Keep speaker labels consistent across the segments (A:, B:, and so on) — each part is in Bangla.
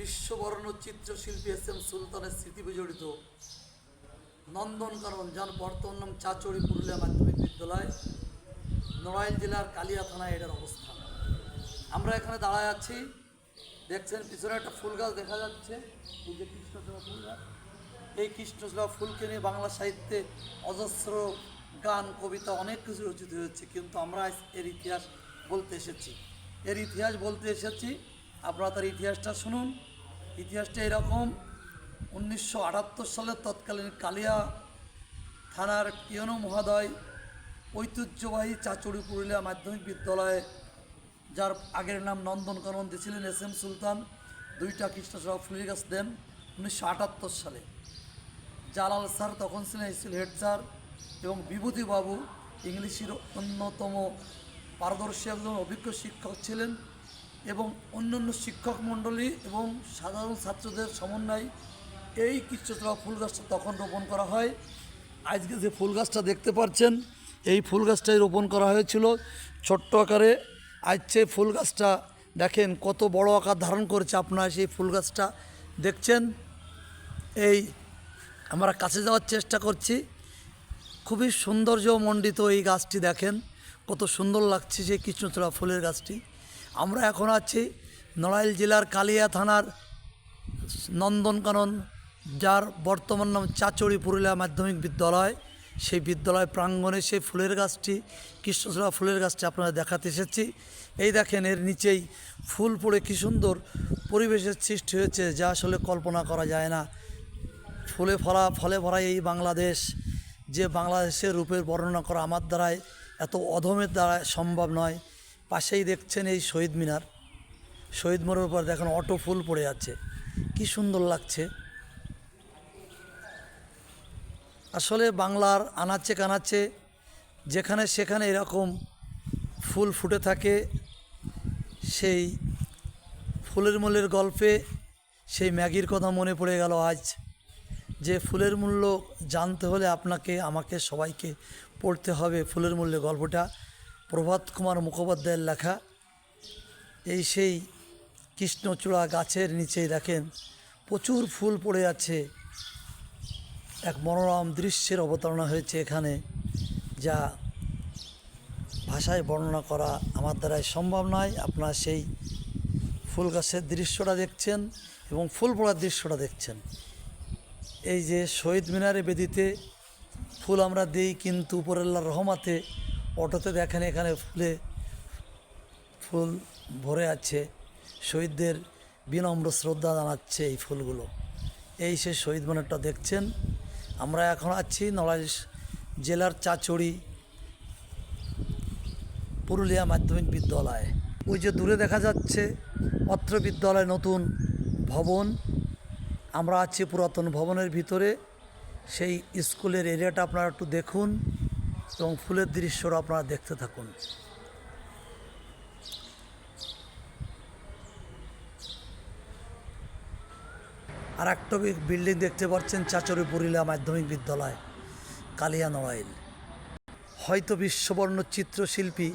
A: বিশ্ববরণ্য চিত্রশিল্পী এস.এম. সুলতানের স্মৃতি বিজড়িত নন্দনকানন, যার বর্তমান নাম চাচড়ি পুরুলিয়া মাধ্যমিক বিদ্যালয়, নড়াইল জেলার কালিয়া থানায় এটার অবস্থান। আমরা এখানে দাঁড়ায় আছি, দেখছেন পিছনে একটা ফুল গাছ দেখা যাচ্ছে, এই যে কৃষ্ণচূড়া ফুল গাছ। এই কৃষ্ণচূড়া ফুলকে নিয়ে বাংলা সাহিত্যে অজস্র গান, কবিতা, অনেক কিছু রচিত হয়েছে, কিন্তু আমরা এর ইতিহাস বলতে এসেছি। আপনারা তার ইতিহাসটা শুনুন। ইতিহাসটা এরকম: 1978 সালে তৎকালীন কালিয়া থানার পিয়নো মহোদয় ঐতিহ্যবাহী চাচড়ি পুরুলিয়া মাধ্যমিক বিদ্যালয়ে, যার আগের নাম নন্দনকানন, দিয়েছিলেন এস.এম. সুলতান, 2টা কৃষ্ণচূড়া ফুলের গাছ দেন 1978 সালে। জালাল স্যার তখন ছিলেন হেড স্যার, এবং বিভূতিবাবু ইংলিশের অন্যতম পারদর্শী একজন অভিজ্ঞ শিক্ষক ছিলেন, এবং অন্যান্য শিক্ষক মণ্ডলী এবং সাধারণ ছাত্রদের সমন্বয়ে এই কৃষ্ণচূড়া ফুল গাছটা তখন রোপণ করা হয়। আজকে যে ফুল গাছটা দেখতে পাচ্ছেন, এই ফুল গাছটাই রোপণ করা হয়েছিল ছোট্ট আকারে। আজ সেই ফুল গাছটা দেখেন কত বড় আকার ধারণ করেছে। আপনারা সেই ফুল গাছটা দেখছেন। এই আমরা কাছে যাওয়ার চেষ্টা করছি। খুবই সৌন্দর্যমণ্ডিত এই গাছটি, দেখেন কত সুন্দর লাগছে সেই কৃষ্ণচূড়া ফুলের গাছটি। আমরা এখন আছি নড়াইল জেলার কালিয়া থানার নন্দনকানন, যার বর্তমান নাম চাচড়ি পুরুলিয়া মাধ্যমিক বিদ্যালয়, সেই বিদ্যালয় প্রাঙ্গণে সেই ফুলের গাছটি, কৃষ্ণচূড়া ফুলের গাছটি আপনারা দেখাতে এসেছি। এই দেখেন, এর নিচেই ফুল পড়ে কী সুন্দর পরিবেশের সৃষ্টি হয়েছে, যা আসলে কল্পনা করা যায় না। ফলে ভরা এই বাংলাদেশ, যে বাংলাদেশের রূপের বর্ণনা করা আমার দ্বারায়, এত অধমের দ্বারা সম্ভব নয়। পাশেই দেখছেন এই শহীদ মিনার, শহীদ মিনারের উপর দেখেন অটো ফুল পড়ে আছে, কি সুন্দর লাগছে। আসলে বাংলার আনাচে কানাচে যেখানে সেখানে এরকম ফুল ফুটে থাকে। সেই ফুলের মূল্যের গল্পে সেই ম্যাগির কথা মনে পড়ে গেল আজ। যে ফুলের মূল্য জানতে হলে আপনাকে, আমাকে, সবাইকে পড়তে হবে ফুলের মূল্যের গল্পটা। প্রভাত কুমার মুখোপাধ্যায়ের লেখা। এই সেই কৃষ্ণচূড়া গাছের নিচেই দেখেন প্রচুর ফুল পড়ে আছে। এক মনোরম দৃশ্যের অবতারণা হয়েছে এখানে, যা ভাষায় বর্ণনা করা আমার দ্বারাই সম্ভব নয়। আপনারা সেই ফুল গাছের দৃশ্যটা দেখছেন এবং ফুল পড়ার দৃশ্যটা দেখছেন। এই যে শহীদ মিনারে বেদিতে ফুল আমরা দিই, কিন্তু উপরেল্লার রহমাতে অটোতে দেখেন এখানে ফুল ভরে আছে। শহীদদের বিনম্র শ্রদ্ধা জানাচ্ছে এই ফুলগুলো। এই সে শহীদ মিনারটা দেখছেন। আমরা এখন আছি নড়াইল জেলার চাচড়ি পুরুলিয়া মাধ্যমিক বিদ্যালয়। ওই যে দূরে দেখা যাচ্ছে অত্র বিদ্যালয় নতুন ভবন। আমরা আছি পুরাতন ভবনের ভিতরে। সেই স্কুলের এরিয়াটা আপনারা একটু দেখুন এবং ফুলের দৃশ্যটা আপনারা দেখতে থাকুন। আর একটা বিল্ডিং দেখতে পাচ্ছেন, চাচড়ি পুরুলিয়া মাধ্যমিক বিদ্যালয়, কালিয়া নড়াইল। হয়তো বিশ্ববর্ণ চিত্রশিল্পী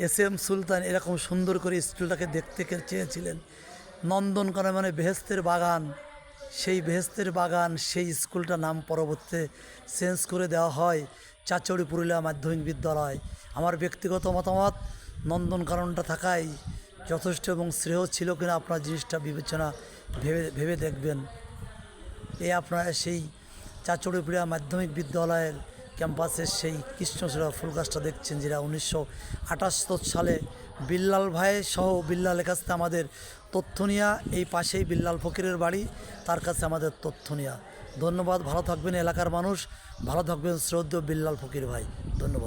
A: এস.এম. সুলতান এরকম সুন্দর করে স্কুলটাকে দেখতে চেয়েছিলেন। নন্দনকানন মানে বেহেস্তের বাগান। সেই বেহেস্তের বাগান, সেই স্কুলটার নাম পরবর্তীতে চেঞ্জ করে দেওয়া হয় চাচড়ি পুরুলিয়া মাধ্যমিক বিদ্যালয়। আমার ব্যক্তিগত মতামত, নন্দনকাননটা থাকাই যথেষ্ট এবং শ্রেয় ছিল কিনা আপনার জিনিসটা বিবেচনা ভেবে দেখবেন। আপনারা সেই চাচড়ি পুরুলিয়া মাধ্যমিক বিদ্যালয়ের ক্যাম্পাসের সেই কৃষ্ণচূড়া ফুল গাছটা দেখছেন, যেটা 1978 সালে বিল্লাল ভাই সহ বিল্লালের কাছে আমাদের তথ্য নেওয়া। এই পাশেই বিল্লাল ফকিরের বাড়ি, তার কাছে আমাদের তথ্য নেওয়া। ধন্যবাদ। ভালো থাকবেন এলাকার মানুষ, ভালো থাকবেন শ্রদ্ধেয় বিল্লাল ফকির ভাই। ধন্যবাদ।